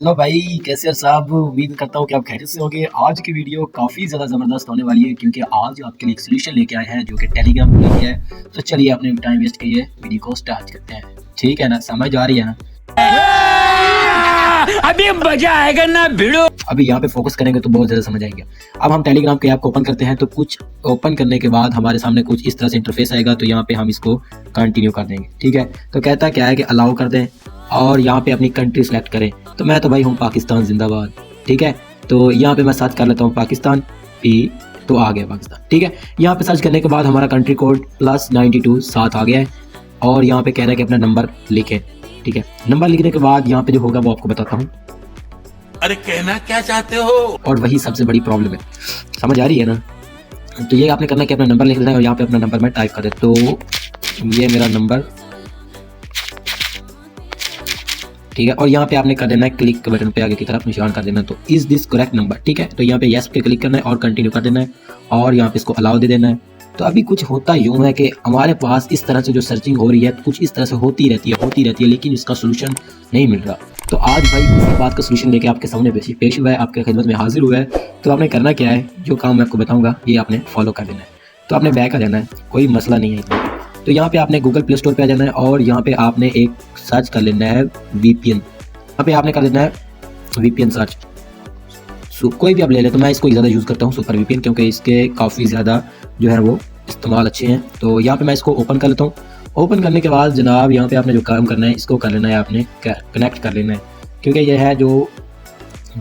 Hello भाई, कैसे हैं साहब? उम्मीद करता हूँ कि आप खैरियत से होंगे। आज की वीडियो काफ़ी ज़्यादा ज़बरदस्त होने वाली है क्योंकि आज आपके लिए एक सॉल्यूशन लेके आए हैं जो कि टेलीग्राम के लिए है। तो चलिए अपने टाइम वेस्ट किए वीडियो को स्टार्ट करते हैं। ठीक है ना, समझ आ रही है ना? अभी मजा आएगा ना भिड़ो। अभी यहाँ पे फोकस करेंगे तो बहुत ज़्यादा समझ आएगा। अब हम टेलीग्राम के ऐप को ओपन करते हैं तो कुछ ओपन करने के बाद हमारे सामने कुछ इस तरह से इंटरफेस आएगा। तो यहाँ पे हम इसको कंटिन्यू कर देंगे। ठीक है, तो कहता क्या है कि अलाउ कर दें और यहाँ पे अपनी कंट्री सेलेक्ट करें। तो मैं तो भाई हूँ पाकिस्तान जिंदाबाद। ठीक है, तो यहाँ पे मैं सर्च कर लेता हूँ पाकिस्तान पी, तो आ गया पाकिस्तान। ठीक है, यहाँ पे सर्च करने के बाद हमारा कंट्री कोड +92 साथ आ गया है और यहाँ पे कह रहा है कि अपना नंबर लिखें। ठीक है, नंबर लिखने के बाद यहाँ पे जो होगा वो आपको बताता हूँ। अरे कहना क्या चाहते हो? और वही सबसे बड़ी प्रॉब्लम है, समझ आ रही है ना? तो ये आपने करना है कि अपना नंबर लिख देना है और यहाँ पे अपना नंबर मैं टाइप कर दे। तो ये मेरा नंबर, ठीक है, और यहाँ पे आपने कर देना है क्लिक के बटन पे आगे की तरफ निशान कर देना है। तो इज दिस करेक्ट नंबर? ठीक है, तो यहाँ पे यस पे क्लिक करना है और कंटिन्यू कर देना है और यहाँ पे इसको अलाउ दे देना है। तो अभी कुछ होता यूँ है कि हमारे पास इस तरह से जो सर्चिंग हो रही है कुछ इस तरह से होती रहती है लेकिन इसका सोल्यूशन नहीं मिल रहा। तो आज भाई इसी बात का सोल्यूशन लेके आपके सामने पेश हुआ है, आपके खिदमत में हाजिर हुआ है। तो आपने करना क्या है, जो काम मैं आपको बताऊंगा ये आपने फॉलो कर देना है। तो आपने बैक आ जाना है, कोई मसला नहीं है इसमें। तो यहाँ पे आपने गूगल प्ले स्टोर पे आ जाना है और यहाँ पे आपने एक सर्च कर लेना है VPN। यहाँ पे आपने कर देना है VPN सर्च। कोई भी आप ले ले, तो मैं इसको ज़्यादा यूज़ करता हूँ सुपर VPN, क्योंकि इसके काफ़ी ज़्यादा जो है वो इस्तेमाल अच्छे हैं। तो यहाँ पे मैं इसको ओपन कर लेता हूँ। ओपन करने के बाद जनाब यहाँ पे आपने जो काम करना है इसको कर लेना है, आपने कनेक्ट कर लेना है, क्योंकि ये है जो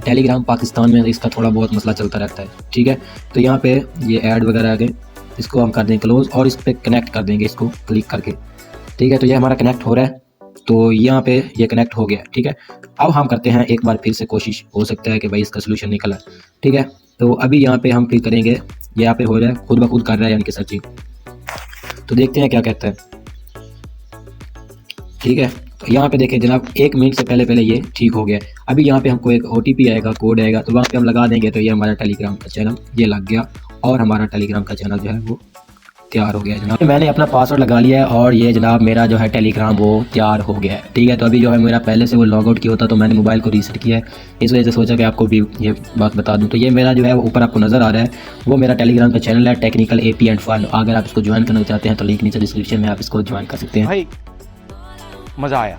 टेलीग्राम पाकिस्तान में इसका थोड़ा बहुत मसला चलता रहता है। ठीक है, तो यहाँ पे ये ऐड वगैरह आ गए, इसको हम कर देंगे क्लोज और इस पर कनेक्ट कर देंगे इसको क्लिक करके। ठीक है, तो ये हमारा कनेक्ट हो रहा है, तो यहाँ पे ये कनेक्ट हो गया। ठीक है, अब हम करते हैं एक बार फिर से कोशिश, हो सकता है कि भाई इसका सोल्यूशन निकला। ठीक है, तो अभी यहाँ पे हम फिर करेंगे, यहाँ पे हो रहा है खुद ब खुद कर रहा है यानी कि सर्चिंग। तो देखते हैं क्या कहता है। ठीक है, तो यहाँ पे देखें जनाब 1 मिनट से पहले ये ठीक हो गया। अभी यहाँ पे हमको एक OTP आएगा, कोड आएगा, तो वहाँ पे हम लगा देंगे। तो ये हमारा टेलीग्राम का चैनल ये लग गया और हमारा टेलीग्राम का चैनल जो है वो तैयार हो गया जनाब। मैंने अपना पासवर्ड लगा लिया है और ये जनाब मेरा जो है टेलीग्राम वो तैयार हो गया है। ठीक है, तो अभी जो है मेरा पहले से वो लॉग आउट किया होता, तो मैंने मोबाइल को रीसेट किया है, इस वजह से सोचा कि आपको भी ये बात बता दूं। तो ये मेरा जो है वो ऊपर आपको नज़र आ रहा है वो मेरा टेलीग्राम का चैनल है, टेक्निकल AP एंड फन। अगर आप इसको ज्वाइन करना चाहते हैं तो लिंक नीचे डिस्क्रिप्शन में आप इसको ज्वाइन कर सकते हैं। भाई मज़ा आया।